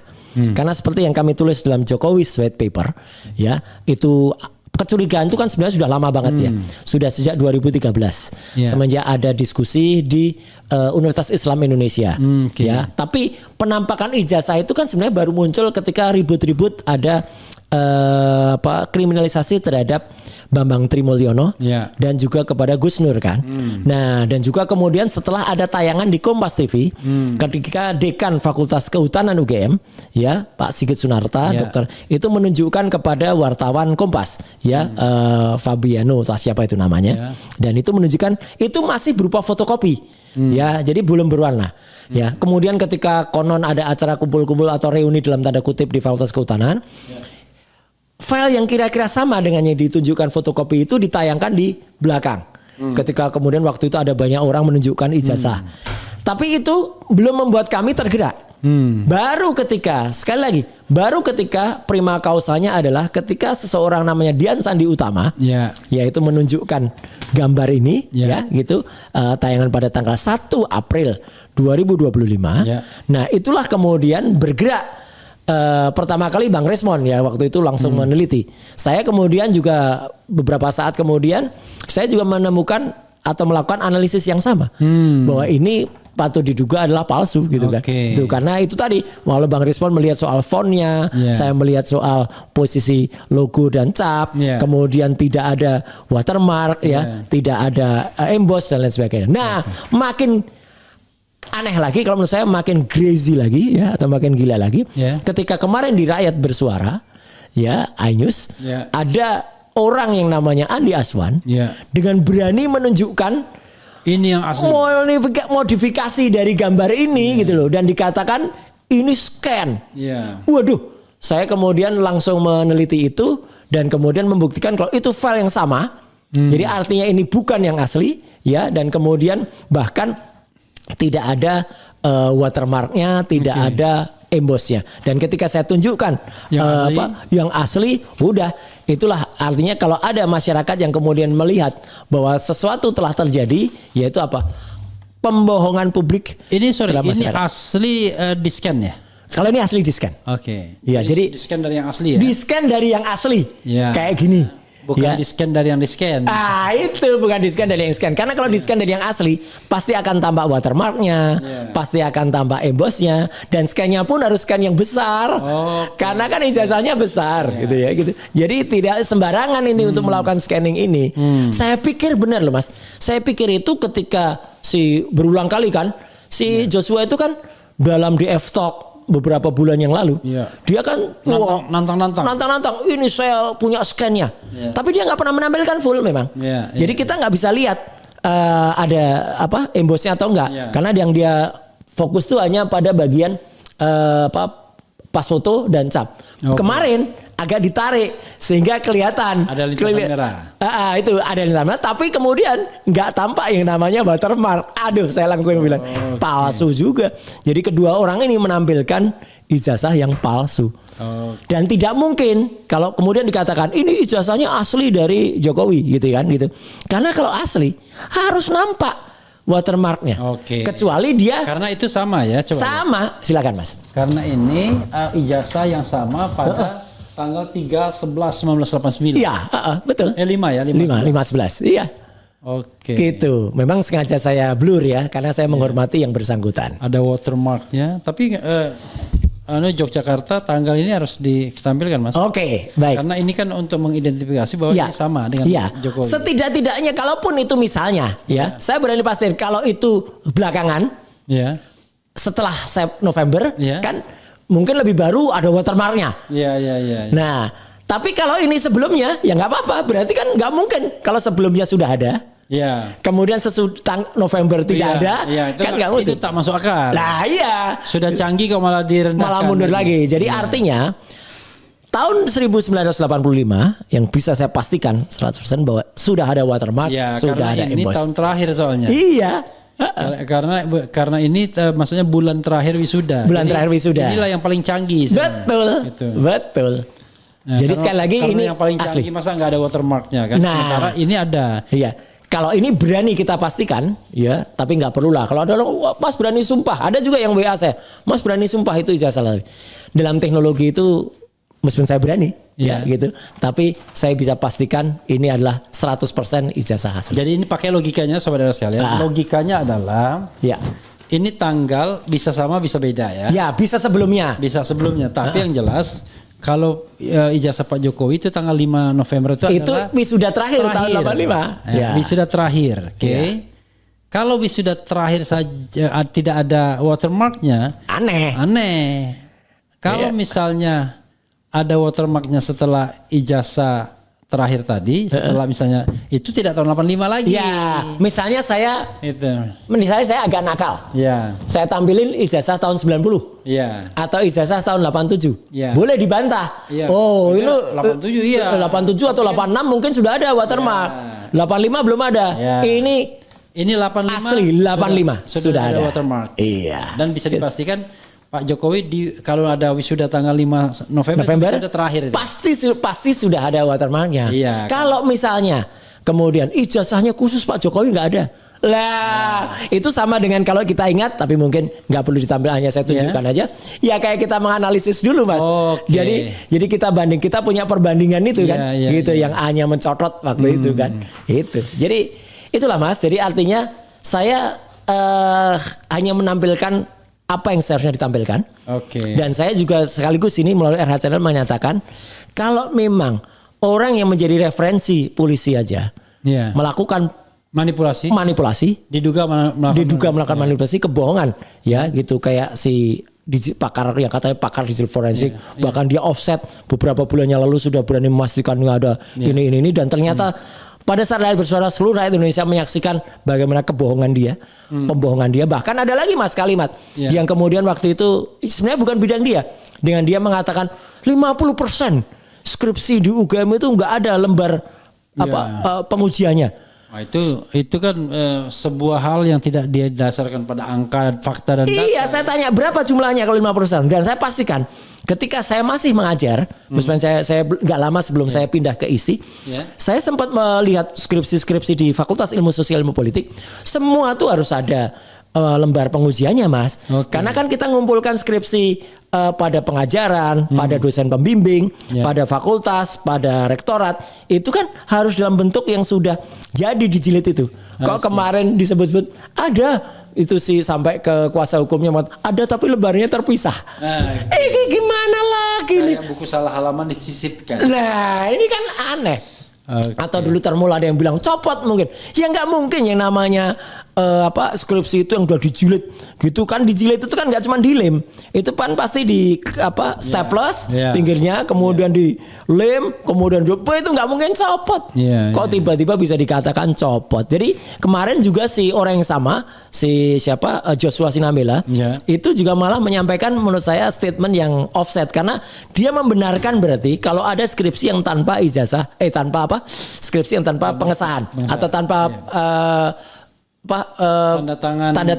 Karena seperti yang kami tulis dalam Jokowi's White Paper ya, itu kecurigaan itu kan sebenarnya sudah lama banget ya. Sudah sejak 2013. Semenjak ada diskusi di Universitas Islam Indonesia. Ya, tapi penampakan ijazah itu kan sebenarnya baru muncul ketika ribut-ribut ada kriminalisasi terhadap Bambang Trimulyono dan juga kepada Gus Nur kan. Nah, dan juga kemudian setelah ada tayangan di Kompas TV ketika Dekan Fakultas Kehutanan UGM ya, Pak Sigit Sunarta dokter itu menunjukkan kepada wartawan Kompas ya, Fabiano atau siapa itu namanya. Dan itu menunjukkan itu masih berupa fotokopi. Ya, jadi belum berwarna. Ya, kemudian ketika konon ada acara kumpul-kumpul atau reuni dalam tanda kutip di Fakultas Kehutanan, file yang kira-kira sama dengan yang ditunjukkan fotokopi itu ditayangkan di belakang. Ketika kemudian waktu itu ada banyak orang menunjukkan ijazah. Tapi itu belum membuat kami tergerak. Baru ketika, sekali lagi, baru ketika prima causanya adalah ketika seseorang namanya Dian Sandi Utama, yaitu menunjukkan gambar ini, ya gitu, tayangan pada tanggal 1 April 2025. Nah, itulah kemudian bergerak. Pertama kali Bang Resmon ya waktu itu langsung meneliti. Saya kemudian juga beberapa saat kemudian saya juga menemukan atau melakukan analisis yang sama bahwa ini patut diduga adalah palsu gitu kan. Itu karena itu tadi walau Bang Resmon melihat soal fontnya, saya melihat soal posisi logo dan cap, kemudian tidak ada watermark ya, tidak ada emboss dan lain sebagainya. Nah, makin aneh lagi kalau menurut saya, makin crazy lagi ya, atau makin gila lagi ketika kemarin di Rakyat Bersuara ya, iNews, ada orang yang namanya Andi Azwan dengan berani menunjukkan ini yang asli, modifikasi dari gambar ini gitu loh, dan dikatakan ini scan. Waduh, saya kemudian langsung meneliti itu dan kemudian membuktikan kalau itu file yang sama. Jadi artinya ini bukan yang asli ya, dan kemudian bahkan tidak ada watermarknya, tidak ada embossnya. Dan ketika saya tunjukkan yang asli, udah itulah artinya kalau ada masyarakat yang kemudian melihat bahwa sesuatu telah terjadi, yaitu apa? Pembohongan publik. Ini asli di scan ya? Kalau ini asli di scan. Ya, jadi di scan dari yang asli ya? Di scan dari yang asli. Kayak gini. Bukan di scan dari yang di scan. Itu bukan di scan dari yang scan. Karena kalau di scan dari yang asli, pasti akan tambah watermarknya, pasti akan tambah embossnya, dan scannya pun harus scan yang besar. Karena kan ijazahnya besar, gitu ya. Gitu. Jadi tidak sembarangan ini untuk melakukan scanning ini. Saya pikir benar loh Mas. Saya pikir itu ketika berulang kali kan, Joshua itu kan dalam DF Talk beberapa bulan yang lalu, dia kan nantang, ini saya punya scan-nya, tapi dia nggak pernah menampilkan full memang. Jadi kita nggak bisa lihat ada embossnya atau enggak, karena yang dia fokus tuh hanya pada bagian pas foto dan cap. Kemarin agak ditarik sehingga kelihatan ada lintasan merah. Itu ada lintasan merah, tapi kemudian nggak tampak yang namanya watermark. Aduh, saya langsung bilang palsu juga. Jadi kedua orang ini menampilkan ijazah yang palsu. Dan tidak mungkin kalau kemudian dikatakan ini ijazahnya asli dari Jokowi gitu kan gitu. Karena kalau asli harus nampak watermarknya. Kecuali dia, karena itu sama ya, coba. Sama, silakan Mas. Karena ini ijazah yang sama pada Tanggal 3/11/1989. Iya, betul. 5 ya, 5/11. Iya. Oke. Gitu. Memang sengaja saya blur ya karena saya menghormati yang bersangkutan. Ada watermarknya, tapi Yogyakarta tanggal ini harus ditampilkan, Mas. Oke, baik. Karena ini kan untuk mengidentifikasi bahwa ini sama dengan Jokowi. Setidak-tidaknya kalaupun itu misalnya ya, saya berani pastiin kalau itu belakangan, ya, setelah November, kan mungkin lebih baru ada watermarknya. Iya. Nah, tapi kalau ini sebelumnya ya nggak apa-apa. Berarti kan nggak mungkin kalau sebelumnya sudah ada. Ya. Kemudian sesudah November tidak ada, kan nggak mungkin. Itu tak masuk akal. Nah iya. Sudah canggih kok malah direndahkan. Malah mundur lagi. Jadi artinya tahun 1985 yang bisa saya pastikan 100% bahwa sudah ada watermark, sudah ada ini emboss. Tahun terakhir soalnya. Iya. Karena ini maksudnya bulan terakhir wisuda. Terakhir wisuda. Inilah yang paling canggih. Betul. Nah, jadi sekali lagi ini yang paling asli. canggih, masa nggak ada watermarknya kan? Nah, sementara ini ada. Iya. Kalau ini berani kita pastikan, ya, tapi nggak perlu lah. Kalau ada Mas berani sumpah, ada juga yang WA saya, Mas berani sumpah itu ijazah halal. Dalam teknologi itu, meskipun saya berani, ya gitu. Tapi saya bisa pastikan ini adalah 100% ijazah asli. Jadi ini pakai logikanya, saudara sekalian. Logikanya adalah, ini tanggal bisa sama bisa beda ya. Ya bisa sebelumnya. Tapi yang jelas. Kalau ijazah Pak Jokowi itu tanggal 5 November itu adalah wisuda terakhir tahun 85. Wisuda terakhir. Oke. Kalau wisuda terakhir saja tidak ada watermarknya, aneh. Kalau misalnya ada watermarknya setelah ijazah terakhir tadi, setelah misalnya itu tidak tahun 85 lagi. Ya, misalnya saya agak nakal. Ya. Saya tampilin ijazah tahun 90. Iya. Atau ijazah tahun 87. Ya. Boleh dibantah. Ya. Oh, itu 87 iya. 87 atau 86 mungkin sudah ada watermark. 85 belum ada. Ya. Ini 85 asli 85 sudah ada watermark. Iya. Dan bisa dipastikan Pak Jokowi kalau ada wisuda tanggal 5 November wisuda terakhir itu. Pasti sudah ada watermarknya. Iya, kalau misalnya kemudian ijazahnya khusus Pak Jokowi nggak ada. Itu sama dengan kalau kita ingat, tapi mungkin nggak perlu ditampil, hanya saya tunjukkan aja. Ya kayak kita menganalisis dulu, Mas. Jadi kita kita punya perbandingan itu kan, yang hanya mencotot waktu itu kan. Itu. Jadi itulah, Mas. Jadi artinya saya hanya menampilkan apa yang seharusnya ditampilkan. Dan saya juga sekaligus ini melalui RH Channel menyatakan kalau memang orang yang menjadi referensi polisi aja melakukan manipulasi, diduga melakukan manipulasi, kebohongan, ya gitu, kayak si pakar yang katanya pakar digital forensik, bahkan dia offset beberapa bulan yang lalu sudah berani memastikan ada ini dan ternyata pada saat rakyat bersuara, seluruh rakyat Indonesia menyaksikan bagaimana kebohongan dia, pembohongan dia. Bahkan ada lagi, Mas, kalimat yang kemudian waktu itu sebenarnya bukan bidang dia. Dengan dia mengatakan 50% skripsi di UGM itu nggak ada lembar pengujiannya. Nah, itu kan sebuah hal yang tidak didasarkan pada angka, fakta dan data. Iya, saya tanya berapa jumlahnya kalau 50%, dan saya pastikan ketika saya masih mengajar, misalnya saya nggak lama sebelum saya pindah ke ISI, saya sempat melihat skripsi-skripsi di Fakultas Ilmu Sosial Ilmu Politik, semua tuh harus ada lembar pengujiannya, Mas. Karena kan kita ngumpulkan skripsi pada pengajaran, pada dosen pembimbing, pada fakultas, pada rektorat, itu kan harus dalam bentuk yang sudah jadi dijilid itu. Kok kemarin disebut-sebut ada itu sih sampai ke kuasa hukumnya ada tapi lembarnya terpisah. Gimana lagi nih? Kayak buku salah halaman disisipkan. Nah, ini kan aneh. Atau dulu termula ada yang bilang copot mungkin. Ya nggak mungkin yang namanya skripsi itu yang udah dijilid gitu kan, dijilid itu kan nggak cuma dilem, itu kan pasti di staples pinggirnya, kemudian di lem, kemudian itu nggak mungkin copot. Kok tiba-tiba bisa dikatakan copot? Jadi kemarin juga si orang yang sama, si Joshua Sinambela, itu juga malah menyampaikan menurut saya statement yang offset, karena dia membenarkan berarti kalau ada skripsi yang tanpa ijazah, skripsi yang tanpa pengesahan atau tanpa tanda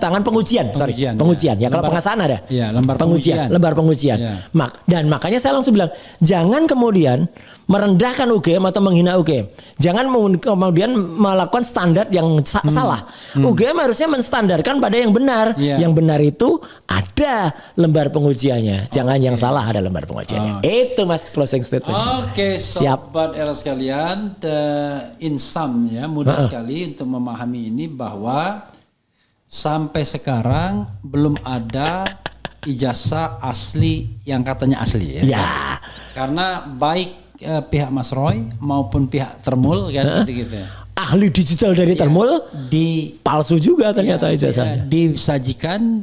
tangan pengujian. Pengujian. Ya kalau pengesahan ada. Ya, lembar pengujian. Ya. Dan makanya saya langsung bilang, jangan kemudian merendahkan UGM atau menghina UGM. Jangan kemudian melakukan standar yang salah. UGM harusnya menstandarkan pada yang benar. Yang benar itu ada lembar pengujiannya. Jangan yang salah ada lembar pengujiannya. Itu Mas closing statement. Oke, sobat era sekalian, insam ya, mudah sekali untuk memahami ini bahwa sampai sekarang belum ada ijazah asli yang katanya asli ya. Karena baik pihak Mas Roy maupun pihak Termul kan gitu. Ahli digital dari Termul palsu juga ternyata ijazahnya. Disajikan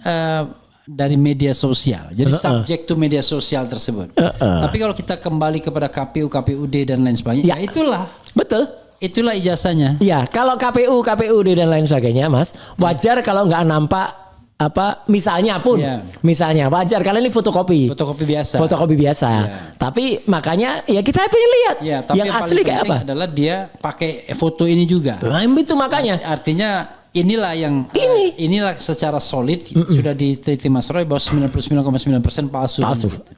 dari media sosial. Jadi subjek to media sosial tersebut. Tapi kalau kita kembali kepada KPU, KPUD dan lain sebagainya, ya itulah. Betul. Itulah ijazahnya. Ya, kalau KPU, KPUD dan lain sebagainya, Mas, wajar kalau nggak nampak misalnya wajar karena ini fotokopi biasa. Tapi makanya ya kita pengen lihat tapi yang asli kayak apa adalah dia pakai foto ini juga. Nah, itu makanya artinya inilah secara solid sudah diteliti Mas Roy bahwa 99,9% palsu.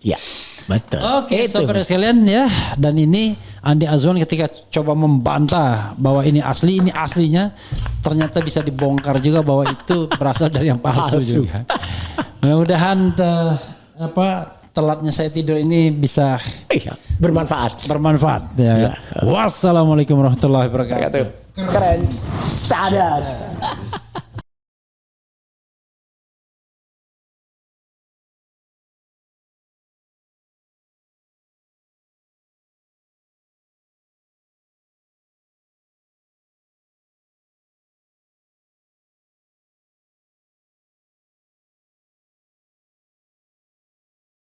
Ya, betul. Oke, saudara sekalian ya, dan ini Andi Azwan ketika coba membantah bahwa ini aslinya ternyata bisa dibongkar juga bahwa itu berasal dari yang palsu juga. Mudah-mudahan telatnya saya tidur ini bisa bermanfaat ya. Wassalamualaikum warahmatullahi wabarakatuh. Keren. Cadas.